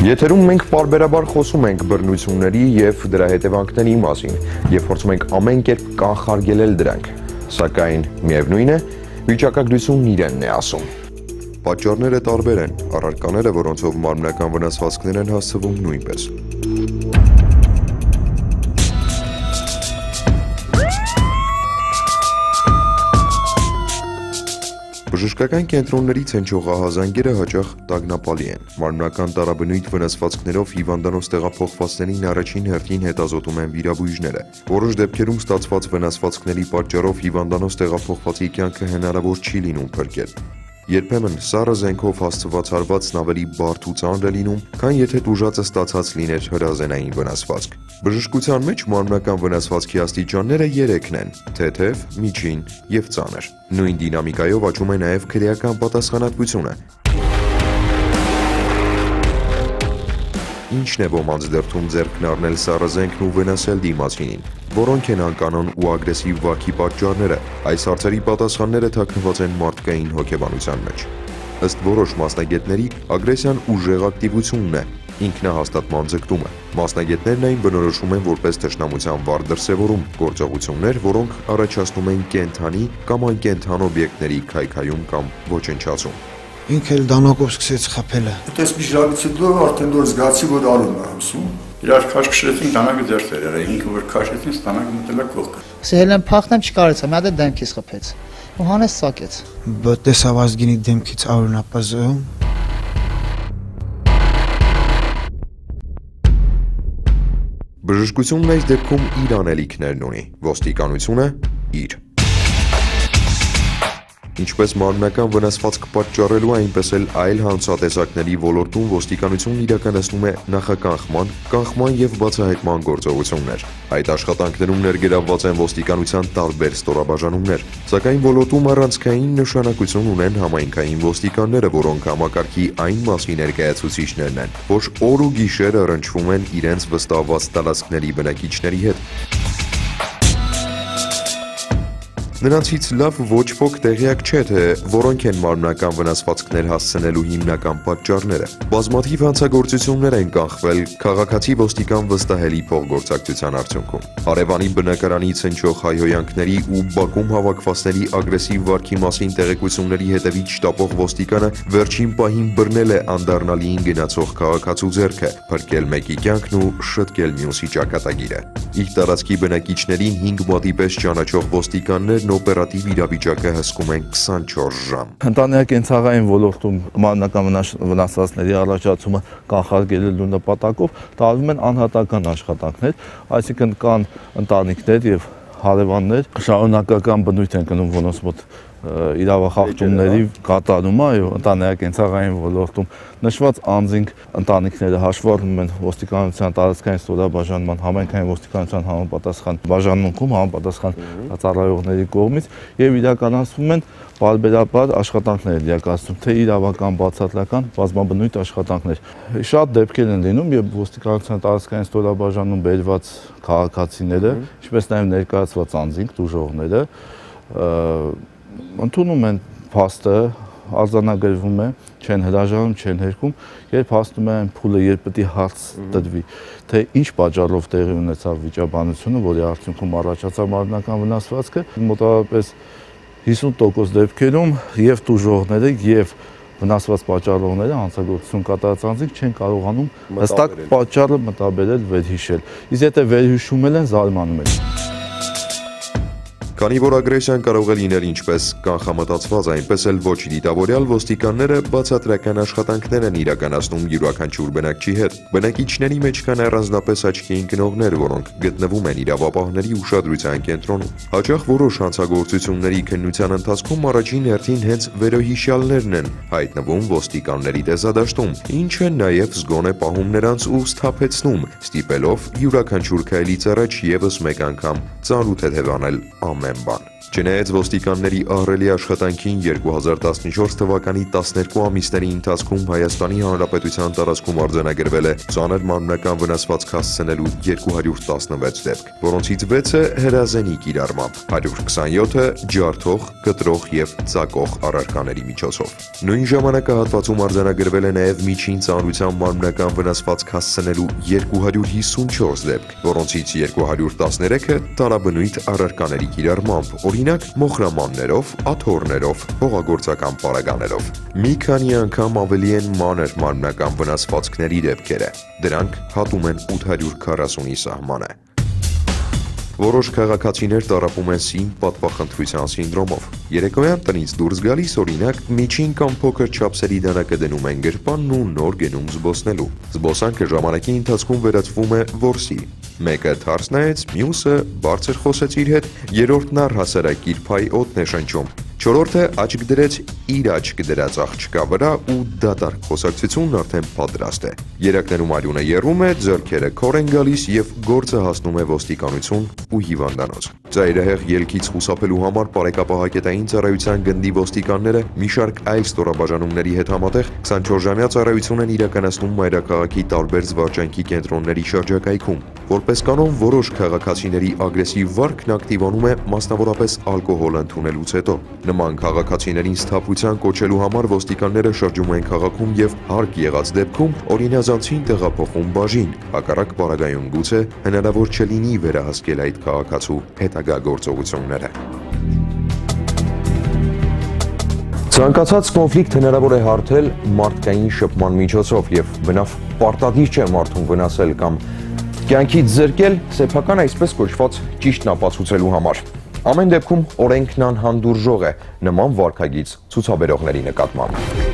Եթերում մենք պարբերաբար խոսում ենք բռնությունների և դրա հետևանքների մասին և փորձում ենք ամեն կերպ կանխարգելել դրանք, սակայն միևնույն է, վիճակագրությունն իրենն է ասում։ Պատճառները տարբեր են, առարկաները, որոնցով մարմնական վնասվածքներ են հասցվում նույնպես։ Բժշկական կենտրոններից հնչող ահազանգերը հաճախ տագնապալի են։ Մարմնական տարաբնույթ վնասվածքներով հիվանդանոց տեղափոխվածներին առաջին հերթին հետազոտում են վիրաբույժները։ Որոշ դեպքերում ստացված վնասվածքների պատճառով հիվանդանոց տեղափոխվածի կյանքը հնարավոր չի լինում փրկել։ Երբեմն սառը զենքով հասցված հարվածն ավելի բարդ ու ծանր է լինում, քան եթե տուժածը ստացած լիներ հրազենային վնասվածք։ Բժշկության մեջ մարմնական վնասվածքի աստիճանները 3-ն են՝ թեթև, միջին և ծանր։ Նույն դինամիկայով աճում է նաև քրեական պատասխանատվությունը։ Ինչն է ոմանց դրդում ձեռքն առնել սառը զենքն ու վնասել դիմացինին։ Որոնք են անկանոն ու ագրեսիվ վարքի պատճառները։ Այս հարցերի պատասխանները թաքնված են մարդկային հոգեբանության մեջ։ Ըստ որոշ մասնագետների, ագրեսիան ուժեղ ակտիվությունն է, ինքնահաստատման ձգտումը։ Մասնագետներն այն բնորոշում են որպես թշնամության վառ դրսևորում, գործողություններ, որոնք առաջացնում են կենդանի կամ անկենդան օբյեկտների քայքայում կամ ոչնչացում։ Ինքը էլ դանակով սկսեց խփելը։ Այդպես մի ժամից հետո արդեն որ զգացի, որ արում է հուսում։ Իրար քաշքշեցին, դանակը ձեռքեր էր, ինքը որ քաշեցին, դանակը մտել է կողքը։ Սելեն փախնեմ չկարեցա, մի հատ է դեմքից խփեց։ Ու հանես սակեց։ Տեսավ ազգինի դեմքից արունապազում։ Բժշկությունն այս դեպքում իր անելիքներն ունի, ոստիկանությունը՝ իր։ Ինչպես մարմնական վնասվածք պատճառելու, այնպես էլ այլ հանցատեսակների ոլորտում ոստիկանությունն իրականացնում է նախականխման, կանխման և բացահայտման գործողություններ։ Այդ աշխատանքներում ներգրավված են ոստիկանության տարբեր ստորաբաժանումներ, սակայն ոլորտում առանցքային նշանակություն ունեն համայնքային ոստիկանները, որոնք համակարգի այն մասի ներկայացուցիչներն են, որ օր ու գիշեր առնչվում են իրենց վստահված տարածքների բնակիչների հետ։ Նրանցից լավ ոչ ոք տեղյակ չէ, թե որոնք են մարմնական վնասվածքներ հասցնելու հիմնական պատճառները։ Բազմաթիվ հանցագործություններ են կանխվել քաղաքացի ոստիկան վստահելի փոխգործակցության արդյունքում։ Հարևանի բնակարանից հնչող հայհոյանքների ու բակում հավաքվածների ագրեսիվ վարքի մասին տեղեկությունների հետևից շտապող ոստիկանը վերջին պահին բռնել է անդառնալիին գնացող քաղաքացու ձեռքը, փրկել մեկի կյանքն ու շտկել մյուսի ճակատագիրը։ Իր տարածքի բնակիչներին 5 մատի պես ճանաչող ոստիկաններն օպերատիվ իրավիճակը հսկում են 24 ժամ։ Ընտանեկան ոլորտում մարմնական վնասվածքների առաջացումը կանխարգելելու նպատակով տարվում են անհատական աշխատանքներ, այսինքն կան ընտանիքներ եւ հարևաններ շարունակական բնույթ են կնում ոնց մոտ իրավախախտումների կատարումը, այո, ընտանեկան ոլորտում նշված անձինք ընտանիքները հաշվառվում են ոստիկանության տարածքային ստորաբաժանման համայնքային ոստիկանության համապատասխան բաժանմունքում համապատասխան ծառայողների կողմից եւ իրականացվում են բարբերաբար աշխատանքներ իրականացում, թե իրավական, բացատրական, բազմաբնույթ աշխատանքներ։ Շատ դեպքեր են լինում, երբ ոստիկանության տարածքային ստորաբաժանում բերված քաղաքացիները, ինչպես նաեւ ներկայացված անձինք, դժողները ընդունում են փաստը, արձանագրվում է, չեն հրաժարվում, չեն հերքում, երբ հասնում է այն փուլը, երբ պետք է հարց տրվի, թե ինչ պատճառով տեղի ունեցավ վիճաբանությունը, որի արդյունքում առաջացավ մարմնական վնասվածքը, մոտավորապես 50% դեպքերում եւ տուժողները եւ վնասված պատճառողները հանցագործություն կատարած անձինք չեն կարողանում հստակ պատճառը մտաբերել, վերհիշել։ Իսկ եթե վերհիշում են, զարմանում են։ Քանի որ ագրեսիան կարող է լինել ինչպես կանխամտածված, այնպես էլ ոչ դիտավորյալ, ոստիկանները բացատրական աշխատանքներ են իրականացնում յուրաքանչյուր բնակչի հետ։ Բնակիչների մեջ կան առանձնապես աչքի ընկնողներ, որոնք գտնվում են իրավապահների ուշադրության կենտրոնում։ Հաճախ որոշ հանցագործությունների քննության ընթացքում առաջին հերթին հենց վերոհիշյալներն են հայտնվում ոստիկանների տեսադաշտում, ինչը նաև զգոն է պահում նրանց ու սթափեցնում, ստիպելով յուրաքանչյուր քայլից առաջ ևս մեկ անգամ ծանր ու թեթև անել ամեն բան։ Չնայած ոստիկանների ահռելի աշխատանքին 2014 թվականի 12 ամիսների ընթացքում Հայաստանի Հանրապետության տարածքում արձանագրվել է ծանր մարմնական վնասվածք հասցնելու 216 դեպք, որոնցից 6-ը հրազենի կիրառմամբ, 127-ը ջարդող, կտրող և ծակող առարկաների միջոցով։ Նույն ժամանակահատվածում արձանագրվել է նաև միջին ծանրության մարմնական վնասվածք հասցնելու 254 դեպք, որոնցից 213-ը տարաբնույթ առարկաների կիրառմամբ, օրինակ մոխրամաններով, աթոռներով, հողագործական պարագաներով։ Մի քանի անգամ ավելի են մանր մարմնական վնասվածքների դեպքերը։ Դրանք հատում են 840-ի սահմանը։ Որոշ քաղաքացիներ տառապում են սին պատվախնդրության սինդրոմով։ Երեկոյան տնից դուրս գալիս օրինակ միջին կամ փոքր չափսերի դանակը դնում են գրպանն ու նոր գնում զբոսնելու։ Զբոսանքը ժամանակի ընթացքում վերածվում է որսի։ Մեկը թարս նայեց, մյուսը բարձր խոսեց իր հետ, երրորդն առհասարակ իր փայ օդն է շնչում։ Չորրորդը աչք դրեց իր աչք դրած աղջկա վրա ու դատարկ խոսակցությունն արդեն պատրաստ է։ Երակներում արյունը եռում է, ձեռքերը քոր են գալիս եւ գործը հասնում է ոստիկանություն ու հիվանդանոց։ Ծայրահեղ ելքից խուսափելու համար Պարեկապահակետային ծառայության գնդի ոստիկանները մի շարք այլ ստորաբաժանումների հետ համատեղ 24-ժամյա ծառայություն են իրականացնում մայրաքաղաքի տարբեր զվարճանքի կենտրոնների շրջակայքում։ Որպես կանոն, որոշ քաղաքացիների ագրեսիվ վարքն ակտիվանում է մասնավորապես ալկոհոլ ընդունելուց հետո։ Նման քաղաքացիներին սթափության կոչելու համար ոստիկանները շրջում են քաղաքում եւ հարկ եղած դեպքում օրինազանցին տեղափոխում բաժին, հակառակ պարագայում գուցե հնարավոր չլինի վերահսկել այդ քաղաքացու հետագա գործողությունները։ Ցանկացած կոնֆլիկտ հնարավոր է հարթել մարդկային շփման միջոցով եւ բնավ պարտադիր չէ մարդուն վնասել կամ կյանքից զրկել սեփական այսպես կոչված ճիշտն ապացուցելու համար։ Ամեն դեպքում օրենքն անհանդուրժող է նման վարքագիծ ցուցաբերողների նկատմամբ։